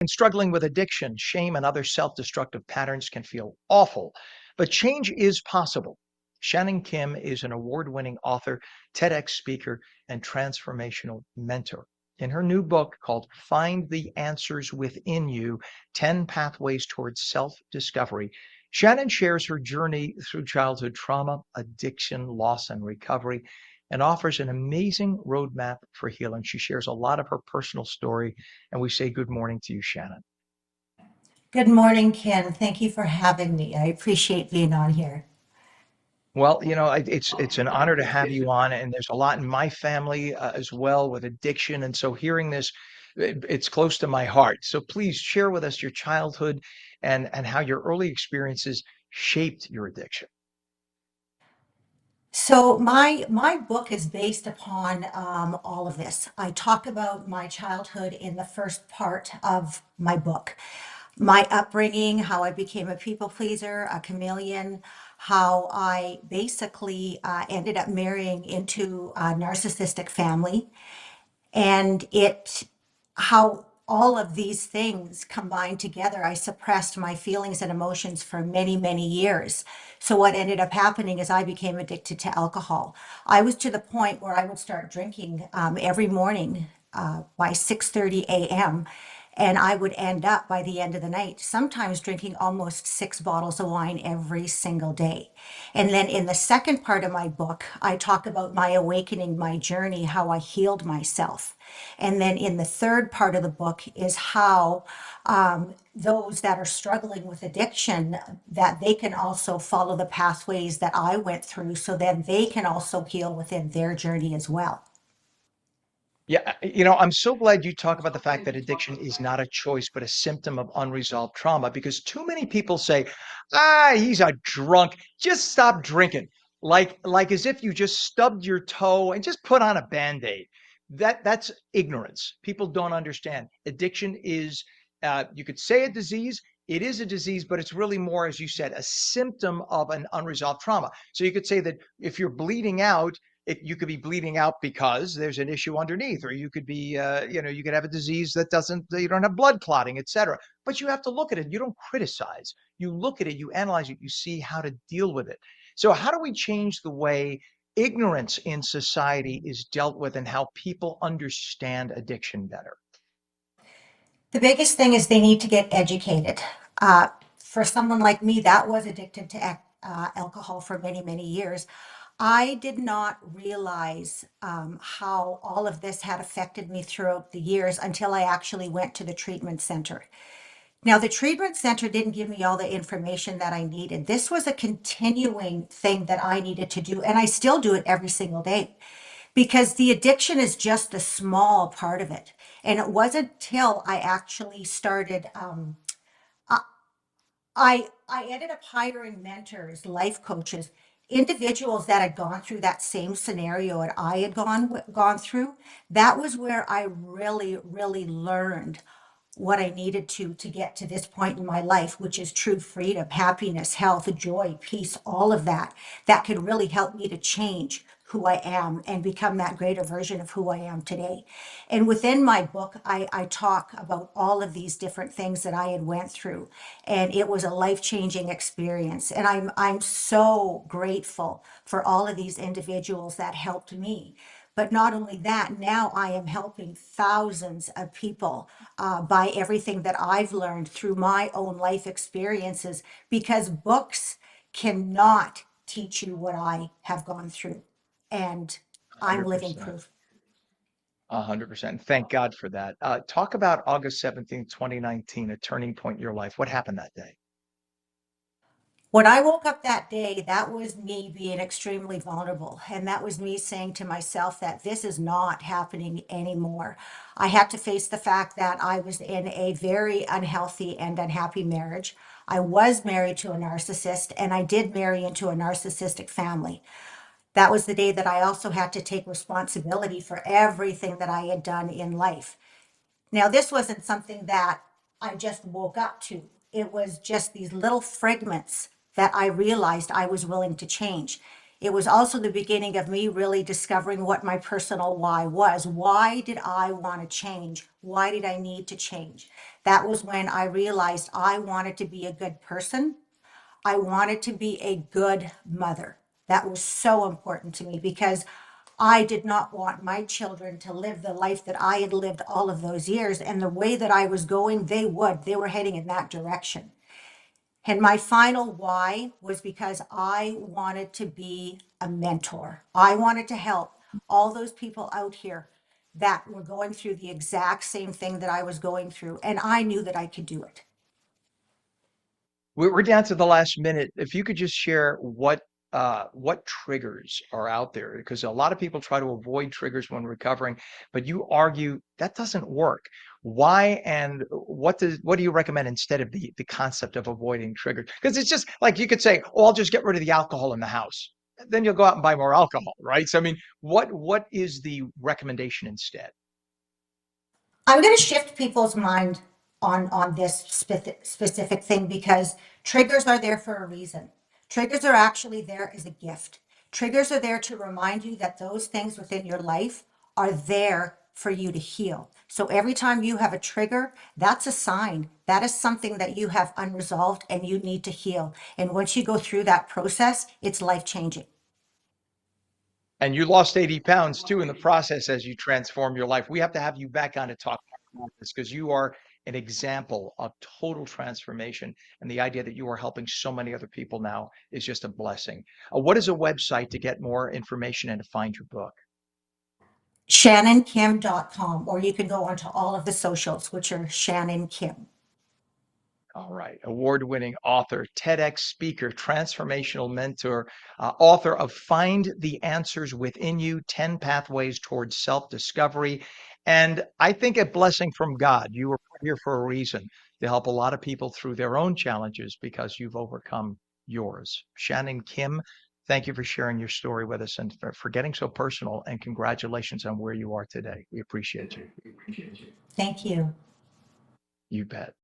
And struggling with addiction, shame, and other self destructive patterns can feel awful, but change is possible. Shannan Kym is an award winning author, TEDx speaker, and transformational mentor. In her new book called Find the Answers Within You 10 Pathways Towards Self Discovery, Shannan shares her journey through childhood trauma, addiction, loss, and recovery, and offers an amazing roadmap for healing. She shares a lot of her personal story, and we say good morning to you, Shannan. Good morning, Ken. Thank you for having me. I appreciate being on here. Well, it's an honor to have you on, and there's a lot in my family as well with addiction, and so hearing this, it's close to my heart. So please share with us your childhood and how your early experiences shaped your addiction. So my book is based upon all of this. I talk about my childhood in the first part of my book, my upbringing, how I became a people pleaser, a chameleon, how I basically ended up marrying into a narcissistic family, and it how all of these things combined together. I suppressed my feelings and emotions for many years. So what ended up happening is I became addicted to alcohol. I was to the point where I would start drinking every morning by 6:30 a.m., and I would end up by the end of the night, sometimes drinking almost 6 bottles of wine every single day. And then in the second part of my book, I talk about my awakening, my journey, how I healed myself. And then in the third part of the book is how those that are struggling with addiction, that they can also follow the pathways that I went through, so then they can also heal within their journey as well. Yeah, I'm so glad you talk about the fact that addiction is not a choice, but a symptom of unresolved trauma, because too many people say, he's a drunk. Just stop drinking. Like as if you just stubbed your toe and just put on a Band-Aid. That's ignorance. People don't understand. Addiction is, you could say a disease. It is a disease, but it's really more, as you said, a symptom of an unresolved trauma. So you could say that if you're bleeding out, you could be bleeding out because there's an issue underneath, or you could be, you could have a disease that doesn't, you don't have blood clotting, etc. But you have to look at it. You don't criticize. You look at it, you analyze it, you see how to deal with it. So how do we change the way ignorance in society is dealt with and how people understand addiction better? The biggest thing is they need to get educated. For someone like me that was addicted to alcohol for many years, I did not realize how all of this had affected me throughout the years until I actually went to the treatment center. Now, the treatment center didn't give me all the information that I needed. This was a continuing thing that I needed to do, and I still do it every single day because the addiction is just a small part of it. And it wasn't until I actually started, I ended up hiring mentors, life coaches, individuals that had gone through that same scenario that I had gone through. That was where I really learned what I needed to get to this point in my life, which is true freedom, happiness, health, joy, peace, all of that, that could really help me to change who I am and become that greater version of who I am today. And within my book, I talk about all of these different things that I had went through. And it was a life-changing experience. And I'm so grateful for all of these individuals that helped me. But not only that, now I am helping thousands of people by everything that I've learned through my own life experiences, because books cannot teach you what I have gone through. And I'm living 100%. proof. 100%. Thank God for that. Talk about August 17th, 2019, a turning point in your life. What happened that day? When I woke up that day, that was me being extremely vulnerable. And that was me saying to myself that this is not happening anymore. I had to face the fact that I was in a very unhealthy and unhappy marriage. I was married to a narcissist, and I did marry into a narcissistic family. That was the day that I also had to take responsibility for everything that I had done in life. Now, this wasn't something that I just woke up to. It was just these little fragments that I realized I was willing to change. It was also the beginning of me really discovering what my personal why was. Why did I want to change? Why did I need to change? That was when I realized I wanted to be a good person. I wanted to be a good mother. That was so important to me because I did not want my children to live the life that I had lived all of those years. And the way that I was going, they were heading in that direction. And my final why was because I wanted to be a mentor. I wanted to help all those people out here that were going through the exact same thing that I was going through. And I knew that I could do it. We're down to the last minute. If you could just share what triggers are out there, because a lot of people try to avoid triggers when recovering, but you argue that doesn't work. Why and what do you recommend instead of the concept of avoiding triggers? Because it's just like you could say, "Oh, I'll just get rid of the alcohol in the house." Then you'll go out and buy more alcohol, right? So I mean, what is the recommendation instead? I'm going to shift people's mind on this specific thing because triggers are there for a reason. Triggers are actually there as a gift. Triggers are there to remind you that those things within your life are there for you to heal. So every time you have a trigger, that's a sign. That is something that you have unresolved and you need to heal. And once you go through that process, it's life changing. And you lost 80 pounds too in the process as you transform your life. We have to have you back on to talk more about this because you are an example of total transformation. And the idea that you are helping so many other people now is just a blessing. What is a website to get more information and to find your book? ShannanKym.com, or you can go onto all of the socials, which are Shannan Kym. All right. Award-winning author, TEDx speaker, transformational mentor, author of Find the Answers Within You, 10 Pathways Towards Self-Discovery. And I think a blessing from God. You were put here for a reason to help a lot of people through their own challenges because you've overcome yours. Shannan Kym, thank you for sharing your story with us and for getting so personal. And congratulations on where you are today. We appreciate you. Thank you. You bet.